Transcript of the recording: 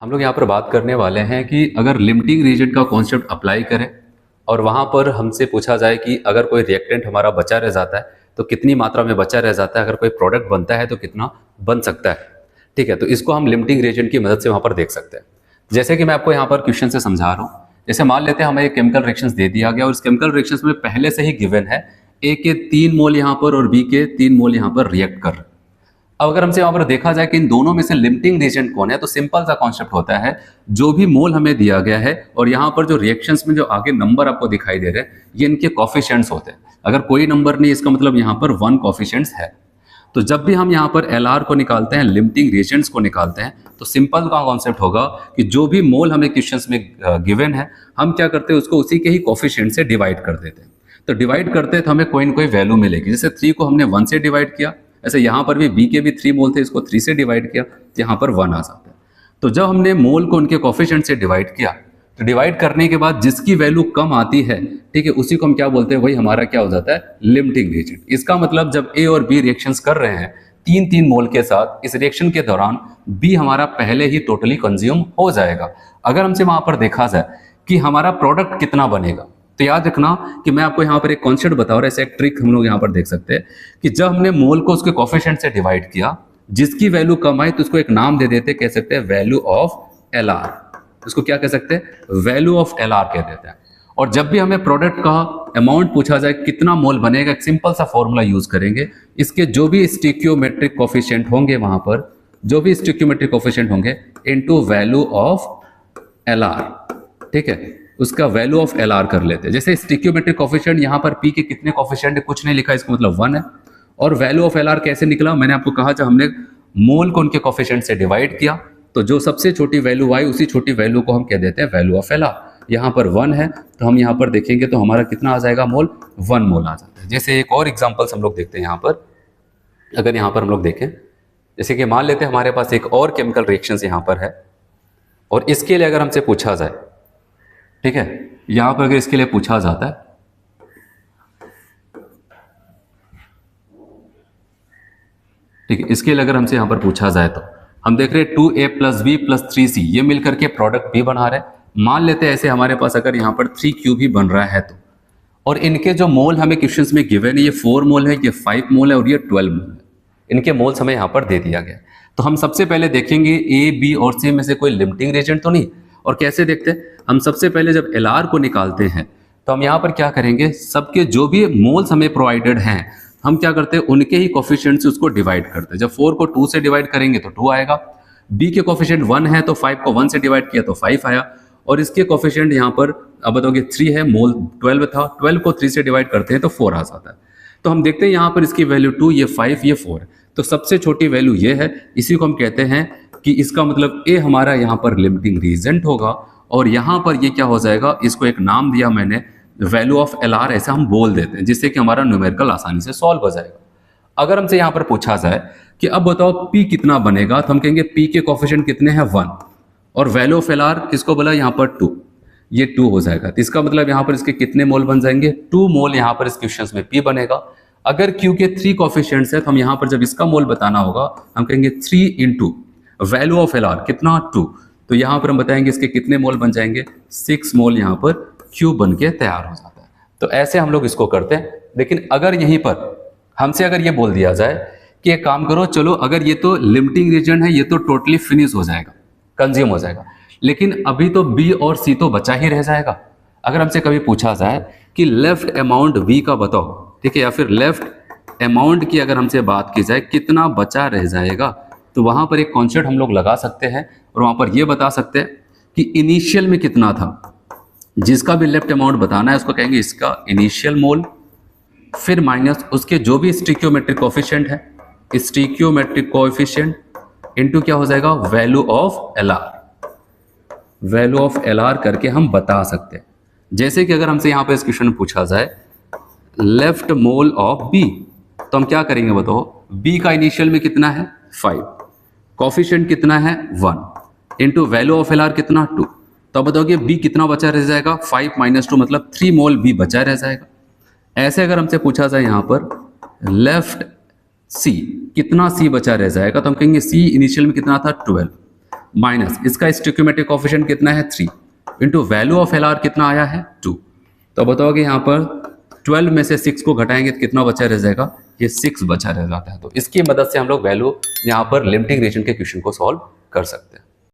हम लोग यहाँ पर बात करने वाले हैं कि अगर लिमिटिंग रीजन का कॉन्सेप्ट अप्लाई करें और वहाँ पर हमसे पूछा जाए कि अगर कोई रिएक्टेंट हमारा बचा रह जाता है तो कितनी मात्रा में बचा रह जाता है, अगर कोई प्रोडक्ट बनता है तो कितना बन सकता है। ठीक है, तो इसको हम लिमिटिंग रीजन की मदद से वहाँ पर देख सकते हैं। जैसे कि मैं आपको यहाँ पर क्वेश्चन से समझा रहा हूँ। जैसे मान लेते हैं हमें एक केमिकल रिएक्शंस दे दिया गया और इस केमिकल रिएक्शंस में पहले से ही गिवन है ए के 3 मोल यहाँ पर और बी के 3 मोल यहाँ पर रिएक्ट कर रहे हैं। अब अगर हमसे यहाँ पर देखा जाए कि इन दोनों में से लिमिटिंग रीजन कौन है, तो सिंपल सा कॉन्सेप्ट होता है, जो भी मोल हमें दिया गया है और यहाँ पर जो रिएक्शंस में जो आगे नंबर आपको दिखाई दे रहे हैं ये इनके कॉफिशिएंट्स होते हैं। अगर कोई नंबर नहीं, इसका मतलब यहाँ पर 1 कॉफिशिएंट्स है। तो जब भी हम यहाँ पर एल आर को निकालते हैं, लिमिटिंग रिएजेंट्स को निकालते हैं, तो सिंपल का कॉन्सेप्ट होगा कि जो भी मोल हमें क्वेश्चंस में गिवन है हम क्या करते हैं, उसको उसी के ही कॉफिशिएंट से डिवाइड कर देते हैं। तो डिवाइड करते हैं तो हमें कोई ना कोई वैल्यू मिलेगी। जैसे 3 को हमने 1 से डिवाइड किया, ऐसे यहाँ पर भी बी के भी 3 मोल थे, इसको 3 से डिवाइड किया, यहाँ पर 1 आ जाता है। तो जब हमने मोल को उनके कॉफिशिएंट से डिवाइड किया, तो डिवाइड करने के बाद जिसकी वैल्यू कम आती है, ठीक है, उसी को हम क्या बोलते हैं, वही हमारा क्या हो जाता है, लिमिटिंग रीजन। इसका मतलब जब ए और बी रिएक्शंस कर रहे हैं 3-3 मोल के साथ, इस रिएक्शन के दौरान बी हमारा पहले ही टोटली कंज्यूम हो जाएगा। अगर हमसे वहां पर देखा जाए कि हमारा प्रोडक्ट कितना बनेगा, तो याद रखना कि मैं आपको यहाँ पर एक कॉन्सेप्ट बता रहा हूँ, ऐसे एक ट्रिक हम लोग यहाँ पर देख सकते हैं कि जब हमने मोल को उसके कॉफिशिएंट से डिवाइड किया, जिसकी वैल्यू कम आई तो उसको एक नाम दे देते, कह सकते हैं वैल्यू ऑफ एल आर। इसको क्या कह सकते हैं, वैल्यू ऑफ एल आर कह देते हैं। और जब भी हमें प्रोडक्ट का अमाउंट पूछा जाए कितना मोल बनेगा, एक सिंपल सा फॉर्मूला यूज करेंगे। इसके जो भी स्टिक्योमेट्रिक कोफिशिएंट होंगे, वहां पर जो भी स्टिक्योमेट्रिक कोफिशिएंट होंगे into value of L R, ठीक है, उसका वैल्यू ऑफ एल आर कर लेते हैं। जैसे स्टिक्योमेट्रिक कोफिशिएंट यहाँ पर पी के कितने कोफिशिएंट है कुछ नहीं लिखा, इसका मतलब 1 है। और वैल्यू ऑफ एल आर कैसे निकला, मैंने आपको कहा जब हमने मोल को उनके कोफिशिएंट से डिवाइड किया, तो जो सबसे छोटी वैल्यू आई उसी छोटी वैल्यू को हम कह देते हैं वैल्यू ऑफ एल आर। यहाँ पर 1 है तो हम यहाँ पर देखेंगे तो हमारा कितना आ जाएगा, मोल 1 मोल आ जाता है। जैसे एक और एग्जांपल्स हम लोग देखते हैं यहाँ पर। अगर यहाँ पर हम लोग देखें, जैसे कि मान लेते हैं हमारे पास एक और केमिकल रिएक्शंस यहाँ पर है और इसके लिए अगर हमसे पूछा जाए, ठीक है, यहाँ पर अगर इसके लिए पूछा जाता है, ठीक है, इसके लिए अगर हमसे यहाँ पर पूछा जाए तो हम देख रहे हैं 2a + b + 3c ये मिलकर के प्रोडक्ट b बना रहे हैं। मान लेते हैं ऐसे हमारे पास अगर यहाँ पर 3q भी बन रहा है तो, और इनके जो मोल हमें क्वेश्चंस में गिवन है, ये 4 मोल है, ये 5 मोल है और ये 12 मोल है। इनके मोल्स हमें यहाँ पर दे दिया गया। तो हम सबसे पहले देखेंगे ए, बी और सी में से कोई लिमिटिंग रीजन तो नहीं। और कैसे देखते हैं, हम सबसे पहले जब एल आर को निकालते हैं तो हम यहाँ पर क्या करेंगे, सबके जो भी मोल्स हमें प्रोवाइडेड हैं हम क्या करते हैं, उनके ही कोफिशिएंट से उसको डिवाइड करते हैं। जब 4 को 2 से डिवाइड करेंगे तो 2 आएगा, बी के कोफिशिएंट 1 है तो 5 को 1 से डिवाइड किया तो 5 आया, और इसके कोफिशिएंट यहाँ पर अब बताओगे 3 है, मोल 12 था, 12 को 3 से डिवाइड करते हैं तो 4 आ जाता है। तो हम देखते हैं यहाँ पर इसकी वैल्यू 2, ये 5, ये 4 है, तो सबसे छोटी वैल्यू ये है। इसी को हम कहते हैं कि इसका मतलब ए हमारा यहाँ पर लिमिटिंग रीजन होगा और यहाँ पर ये क्या हो जाएगा, इसको एक नाम दिया मैंने वैल्यू ऑफ एल आर, ऐसा हम बोल देते हैं, जिससे कि हमारा न्यूमेरिकल आसानी से सॉल्व हो जाएगा। अगर हमसे यहाँ पर पूछा जाए कि अब बताओ पी कितना बनेगा, तो हम कहेंगे पी के कोफिशिएंट कितने हैं, 1, और वैल्यू ऑफ एल आर किसको बोला, यहाँ पर 2, ये 2 हो जाएगा। तो इसका मतलब यहाँ पर इसके कितने मोल बन जाएंगे, 2 मोल यहाँ पर इस क्वेश्चन में पी बनेगा। अगर क्यू के 3 कोफिशिएंट्स है तो हम यहाँ पर जब इसका मोल बताना होगा हम कहेंगे 3 into value of L R कितना, 2, तो यहाँ पर हम बताएंगे इसके कितने मोल बन जाएंगे, 6 मोल यहाँ पर क्यू बन के तैयार हो जाता है। तो ऐसे हम लोग इसको करते हैं। लेकिन अगर यहीं पर हमसे अगर ये बोल दिया जाए कि एक काम करो, चलो अगर ये तो लिमिटिंग रीजन है, ये तो टोटली फिनिश हो जाएगा, कंज्यूम हो जाएगा, लेकिन अभी तो बी और सी तो बचा ही रह जाएगा। अगर हमसे कभी पूछा जाए कि लेफ्ट अमाउंट बी का बताओ, ठीक है, या फिर लेफ्ट अमाउंट की अगर हमसे बात की जाए कितना बचा रह जाएगा, तो वहां पर एक कॉन्सेप्ट हम लोग लगा सकते हैं और वहां पर यह बता सकते हैं कि इनिशियल में कितना था। जिसका भी लेफ्ट अमाउंट बताना है उसको कहेंगे इसका इनिशियल मोल, फिर माइनस उसके जो भी स्टिक्योमेट्रिक कोफिशिएंट है, स्टिक्योमेट्रिक कोएफिशिएंट इनटू क्या हो जाएगा, value of L R, value of L R करके हम बता सकते हैं। जैसे कि अगर हमसे यहाँ पे इस क्वेश्चन में पूछा जाए लेफ्ट मोल ऑफ बी, तो हम क्या करेंगे बताओ, बी का इनिशियल में कितना है, 5, कोफिशिएंट कितना है, 1, into value of L R कितना, 2, तो बताओगे बी कितना बचा रह जाएगा, 5 - 2 मतलब 3 मोल बी बचा रह जाएगा। ऐसे अगर हमसे पूछा जाए यहाँ पर लेफ्ट सी कितना सी बचा रह जाएगा, तो हम कहेंगे सी इनिशियल में कितना था, 12, माइनस इसका स्टोइकियोमेट्रिक कोएफिशिएंट कितना है 3 इंटू वैल्यू ऑफ एलआर कितना आया है 2। तो बताओ कि यहाँ पर 12 में से 6 को घटाएंगे तो कितना बचा रह जाएगा, ये 6 बचा रह जाता है। तो इसकी मदद से हम लोग वैल्यू यहाँ पर लिमिटिंग रीजन के क्वेश्चन को सॉल्व कर सकते हैं।